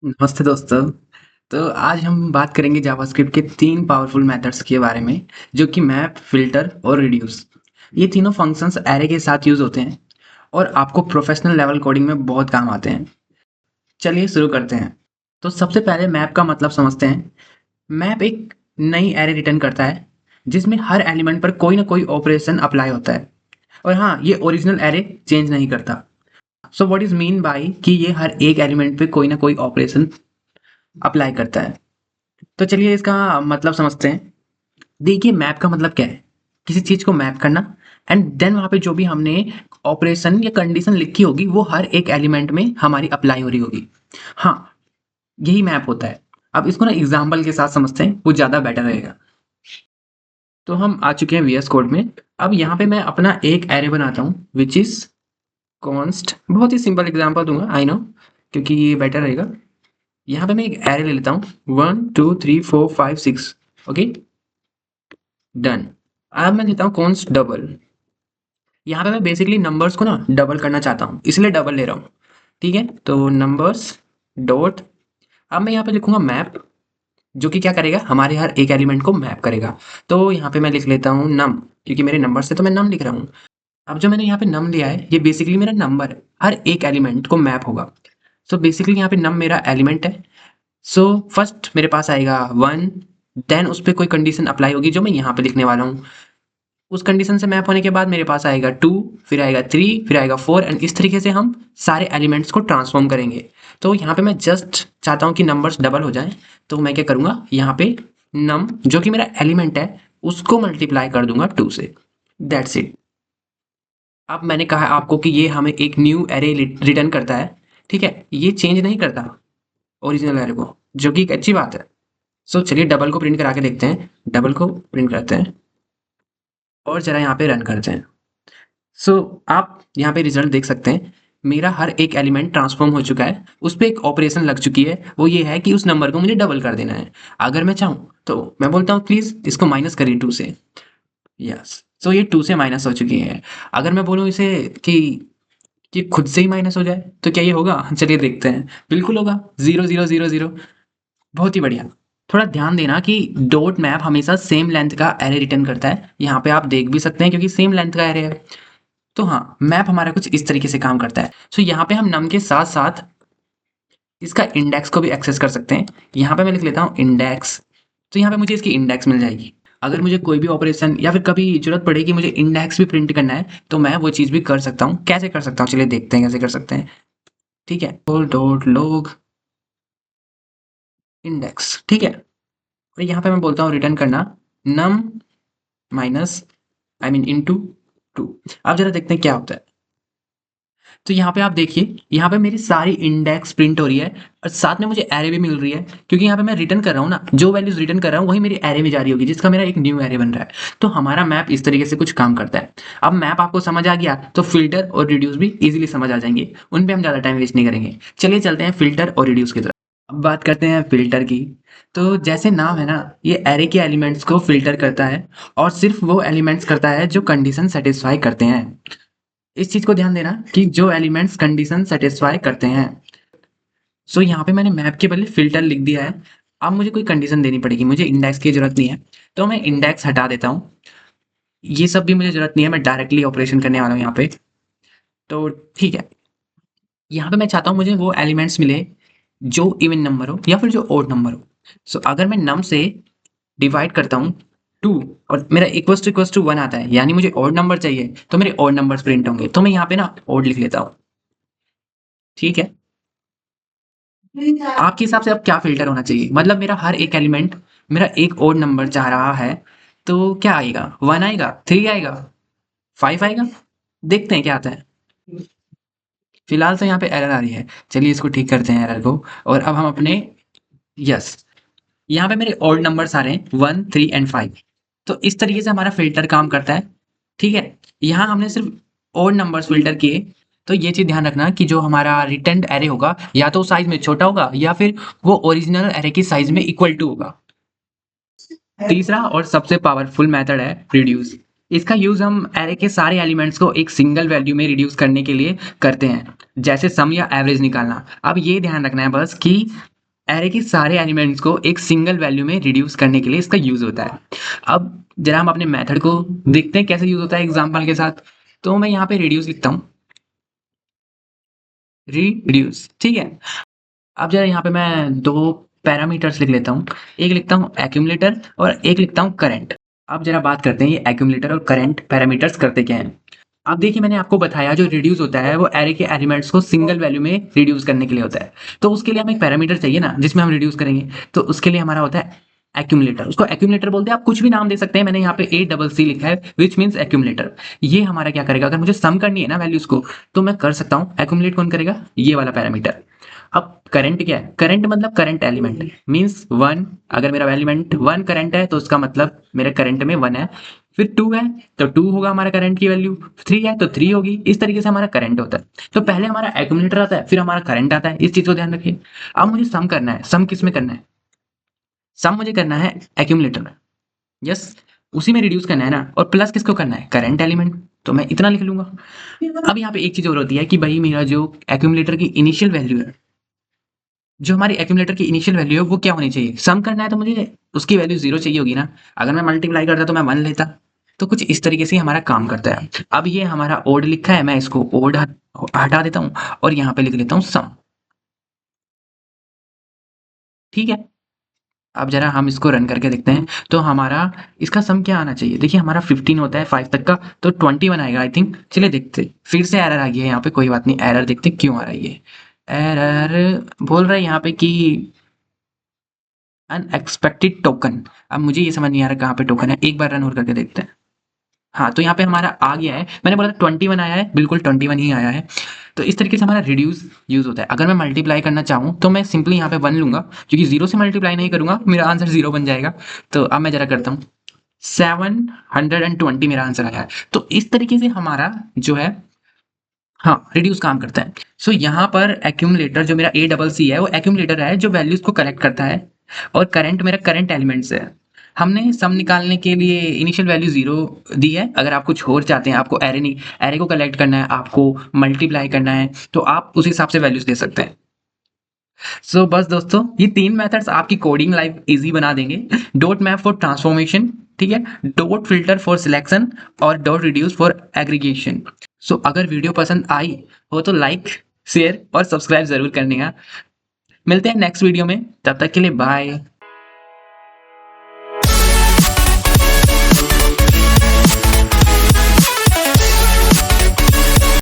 नमस्ते दोस्तों। तो आज हम बात करेंगे जावास्क्रिप्ट के 3 पावरफुल मेथड्स के बारे में, जो कि मैप, फ़िल्टर और रिड्यूस। ये तीनों फंक्शंस अरे के साथ यूज़ होते हैं और आपको प्रोफ़ेशनल लेवल कोडिंग में बहुत काम आते हैं। चलिए शुरू करते हैं। तो सबसे पहले मैप का मतलब समझते हैं। मैप एक नई अरे रिटर्न करता है, जिसमें हर एलिमेंट पर कोई ना कोई ऑपरेशन अप्लाई होता है। और हाँ, ये ओरिजिनल अरे चेंज नहीं करता। So what is mean by कि ये हर एक एलिमेंट पे कोई ना कोई ऑपरेशन अप्लाई करता है। तो चलिए इसका मतलब समझते हैं। देखिए मैप का मतलब क्या है? किसी चीज़ को मैप करना एंड देन वहाँ पे जो भी हमने ऑपरेशन या कंडीशन लिखी होगी वो हर एक एलिमेंट में हमारी अप्लाई हो रही होगी। हाँ, यही मैप होता है। अब इसको ना एग्ज़ाम्पल के साथ समझते हैं, वो ज़्यादा बेटर रहेगा। तो हम आ चुके हैं वीएस कोड में। अब यहाँ पे मैं अपना एक एरे बनाता हूँ व्हिच इज़ कॉन्स्ट। बहुत ही सिंपल एग्ज़ाम्पल दूँगा, आई नो, क्योंकि ये बेटर रहेगा। यहाँ पे मैं एक एरे ले लेता हूँ 1 2 3 4 5 6। Okay, done. अब मैं देता हूँ कॉन्स्ट डबल। यहाँ पे मैं बेसिकली नंबर्स को ना डबल करना चाहता हूँ, इसलिए डबल ले रहा हूँ। ठीक है, तो नंबर्स डॉट। अब मैं यहाँ पे लिखूंगा मैप, जो कि क्या करेगा, हमारे हर एक एलिमेंट को मैप करेगा। तो यहाँ पे मैं लिख लेता हूँ नम, क्योंकि मेरे नंबर से तो मैं नम लिख रहा हूँ। अब जो मैंने यहाँ पे नम लिया है, ये बेसिकली मेरा नंबर है, हर एक एलिमेंट को मैप होगा। सो बेसिकली यहाँ पे नम मेरा एलिमेंट है। सो फर्स्ट मेरे पास आएगा 1, देन उस पर कोई कंडीशन अप्लाई होगी जो मैं यहाँ पे लिखने वाला हूँ। उस कंडीशन से मैप होने के बाद मेरे पास आएगा 2, फिर आएगा 3, फिर आएगा 4 एंड इस तरीके से हम सारे एलिमेंट्स को ट्रांसफॉर्म करेंगे। तो यहाँ पे मैं जस्ट चाहता हूँ कि नंबर्स डबल हो जाएं, तो मैं क्या करूँगा, यहाँ पे नम जो कि मेरा एलिमेंट है उसको मल्टीप्लाई कर दूंगा 2 से। That's it. अब मैंने कहा आपको कि ये हमें एक न्यू एरे रिटर्न करता है। ठीक है, ये चेंज नहीं करता ओरिजिनल एरे को, जो कि एक अच्छी बात है। सो चलिए डबल को प्रिंट करा के देखते हैं। डबल को प्रिंट करते हैं और जरा यहाँ पे रन करते हैं। सो आप यहाँ पे रिजल्ट देख सकते हैं। मेरा हर एक एलिमेंट ट्रांसफॉर्म हो चुका है, उस पर एक ऑपरेशन लग चुकी है, वो ये है कि उस नंबर को मुझे डबल कर देना है। अगर मैं चाहूँ तो मैं बोलता हूँ प्लीज इसको माइनस करिए 2 से। यस, सो ये 2 से माइनस हो चुकी है। अगर मैं बोलूँ इसे कि खुद से ही माइनस हो जाए तो क्या ये होगा? चलिए देखते हैं। बिल्कुल होगा, 0 0 0 0। बहुत ही बढ़िया। थोड़ा ध्यान देना कि डॉट मैप हमेशा सेम लेंथ का एरे रिटर्न करता है। यहाँ पे आप देख भी सकते हैं क्योंकि सेम लेंथ का एरे है। तो हाँ, मैप हमारा कुछ इस तरीके से काम करता है। सो यहाँ पे हम नम के साथ साथ इसका इंडेक्स को भी एक्सेस कर सकते हैं। यहाँ पे मैं लिख लेता हूँ इंडेक्स। तो यहाँ पे मुझे इसकी इंडेक्स मिल जाएगी। अगर मुझे कोई भी ऑपरेशन या फिर कभी जरूरत पड़े कि मुझे इंडेक्स भी प्रिंट करना है, तो मैं वो चीज़ भी कर सकता हूँ। कैसे कर सकता हूँ, चलिए देखते हैं कैसे कर सकते हैं। ठीक है, डॉट लॉग इंडेक्स। ठीक है, और यहाँ पे मैं बोलता हूँ रिटर्न करना नम माइनस, आई मीन इनटू 2। अब जरा देखते हैं क्या होता है। तो यहाँ पे आप देखिए, यहाँ पे मेरी सारी इंडेक्स प्रिंट हो रही है और साथ में मुझे एरे भी मिल रही है, क्योंकि यहाँ पे मैं रिटर्न कर रहा हूँ ना, जो वैल्यूज रिटर्न कर रहा हूँ वही मेरी एरे में जा रही होगी, जिसका मेरा एक न्यू एरे बन रहा है। तो हमारा मैप इस तरीके से कुछ काम करता है। अब मैप आपको समझ आ गया तो फिल्टर और रिड्यूस भी इजिली समझ आ जाएंगे, उन पे हम ज़्यादा टाइम वेस्ट नहीं करेंगे। चलिए चलते हैं फिल्टर और रिड्यूस की तरफ। अब बात करते हैं फिल्टर की। तो जैसे नाम है ना, ये एरे के एलिमेंट्स को फिल्टर करता है और सिर्फ वो एलिमेंट्स करता है जो कंडीशन सेटिस्फाई करते हैं। इस चीज को ध्यान देना कि जो एलिमेंट्स कंडीशन सेटिस्फाई करते हैं। सो यहाँ पे मैंने मैप के बदले फिल्टर लिख दिया है। अब मुझे कोई कंडीशन देनी पड़ेगी, मुझे इंडेक्स की जरूरत नहीं है, तो मैं इंडेक्स हटा देता हूँ। ये सब भी मुझे जरूरत नहीं है, मैं डायरेक्टली ऑपरेशन करने वाला हूँ यहाँ पे। तो ठीक है, यहाँ पे मैं चाहता हूँ मुझे वो एलिमेंट्स मिले जो इवन नंबर हो या फिर जो ओड नंबर हो। सो अगर मैं नम से डिवाइड करता हूँ 2 और मेरा इक्वल्स टू 1 आता है, यानी मुझे ओड नंबर चाहिए, तो मेरे ओड नंबर्स प्रिंट होंगे। तो मैं यहाँ पे ना ओड लिख लेता हूँ। ठीक है, आपके हिसाब से अब क्या फ़िल्टर होना चाहिए? मतलब मेरा हर एक एलिमेंट मेरा एक ओड नंबर चाह रहा है, तो क्या आएगा? 1 आएगा, 3 आएगा, 5 आएगा? देखते हैं क्या आता है। फिलहाल तो यहाँ पे एरर आ रही है। चलिए इसको ठीक करते हैं एरर को, और अब हम अपने यस, यहाँ पे मेरे ओड नंबर्स आ रहे हैं 1 3 एंड 5। तो इस तरीके से हमारा फ़िल्टर काम करता है। ठीक है? यहाँ हमने सिर्फ़ ओड नंबर्स फ़िल्टर किए, तो ये चीज़ ध्यान रखना कि जो हमारा रिटर्न्ड एरे होगा, या तो साइज़ में छोटा होगा या फिर वो ओरिजिनल एरे की साइज़ में इक्वल टू होगा। तीसरा और सबसे पावरफुल मेथड है रिड्यूस। इसका यूज़ हम एरे के सारे एलिमेंट्स को एक सिंगल वैल्यू में रिड्यूस करने के लिए करते हैं। जैसे सम या एवरेज निकालना। अब ये ध्यान रखना है बस कि एरे के सारे एलिमेंट्स को एक सिंगल वैल्यू में रिड्यूस करने के लिए इसका यूज होता है। अब जरा हम अपने मेथड को देखते हैं कैसे यूज होता है एग्जांपल के साथ। तो मैं यहाँ पे रिड्यूस लिखता हूँ, रिड्यूस, ठीक है। अब जरा यहाँ पे मैं दो पैरामीटर्स लिख लेता हूँ, एक लिखता हूँ एक्यूमुलेटर और एक लिखता हूँ करंट। अब जरा बात करते हैं ये एक्यूमुलेटर और करंट पैरामीटर्स करते क्या हैं। अब देखिए मैंने आपको बताया जो रिड्यूस होता है वो एरे के एलिमेंट्स को सिंगल वैल्यू में रिड्यूस करने के लिए होता है। तो उसके लिए हमें एक पैरामीटर चाहिए ना जिसमें हम रिड्यूस करेंगे, तो उसके लिए हमारा होता है एक्यूमुलेटर। उसको एक्यूमुलेटर बोलते हैं, आप कुछ भी नाम दे सकते हैं। मैंने यहाँ पे ए डबल सी लिखा है विच मीन्स एक्यूमुलेटर। ये हमारा क्या करेगा, अगर मुझे सम करनी है ना वैल्यूज को तो मैं कर सकता हूँ। एक्यूमुलेट कौन करेगा, ये वाला पैरामीटर। अब करंट क्या है, करंट मतलब करंट एलिमेंट मीन्स वन। अगर मेरा एलिमेंट वन करंट है तो उसका मतलब मेरे करंट में वन है। फिर टू है तो टू होगा हमारा करंट की वैल्यू, थ्री है तो थ्री होगी। इस तरीके से हमारा करंट होता है। तो पहले हमारा एक्यूमुलेटर आता है फिर हमारा करंट आता है, इस चीज को ध्यान रखिए। अब मुझे सम करना है, सम किस में करना है, सम मुझे करना है एक्यूमुलेटर में। यस, उसी में रिड्यूस करना है ना। और प्लस किसको करना है, करंट एलिमेंट। तो मैं इतना लिख लूंगा। अब यहाँ पे एक चीज और होती है कि भाई मेरा जो एक्यूमुलेटर की इनिशियल वैल्यू है, जो हमारी एक्यूमुलेटर की इनिशियल वैल्यू है वो क्या होनी चाहिए। सम करना है तो मुझे उसकी वैल्यू जीरो चाहिए होगी ना। अगर मैं मल्टीप्लाई करता तो मैं वन लेता। तो कुछ इस तरीके से हमारा काम करता है। अब ये हमारा ओड लिखा है, मैं इसको ओड हटा देता हूँ और यहाँ पे लिख लेता हूँ सम, ठीक है। अब जरा हम इसको रन करके देखते हैं तो हमारा इसका सम क्या आना चाहिए। देखिए हमारा 15 होता है 5 तक का, तो 21 आएगा आई थिंक। चलिए देखते, फिर से एरर आ गया है यहाँ पे, कोई बात नहीं, एरर देखते क्यों आ रहा है ये। एरर बोल रहा है यहाँ पे कि अनएक्सपेक्टेड टोकन। अब मुझे ये समझ नहीं आ रहा कहाँ पे टोकन है, एक बार रन और करके देखते हैं। हाँ, तो यहाँ पे हमारा आ गया है। मैंने बोला था 21 आया है, बिल्कुल 21 ही आया है। तो इस तरीके से हमारा रिड्यूस यूज होता है। अगर मैं मल्टीप्लाई करना चाहूँ तो मैं सिंपली यहाँ पे वन लूंगा, क्योंकि जीरो से मल्टीप्लाई नहीं करूंगा, मेरा आंसर जीरो बन जाएगा। तो अब मैं जरा करता हूँ, 720 मेरा आंसर आया है। तो इस तरीके से हमारा जो है, हाँ, रिड्यूस काम करता है। सो यहाँ पर एक्यूमुलेटर जो मेरा ए डबल सी है वो एक्यूमुलेटर है जो वैल्यूज को कलेक्ट करता है। और करंट मेरा करंट एलिमेंट्स है। हमने सम निकालने के लिए इनिशियल वैल्यू जीरो दी है। अगर आप कुछ और चाहते हैं, आपको एरे नहीं, एरे को कलेक्ट करना है, आपको मल्टीप्लाई करना है, तो आप उस हिसाब से वैल्यूज दे सकते हैं। सो बस दोस्तों, ये तीन मेथड्स आपकी कोडिंग लाइफ इजी बना देंगे। डॉट मैप फॉर ट्रांसफॉर्मेशन, ठीक है, डॉट फिल्टर फॉर सिलेक्शन और डॉट रिड्यूस फॉर एग्रीगेशन। सो अगर वीडियो पसंद आई हो तो लाइक, शेयर और सब्सक्राइब जरूर करने का। मिलते हैं नेक्स्ट वीडियो में, तब तक के लिए बाय।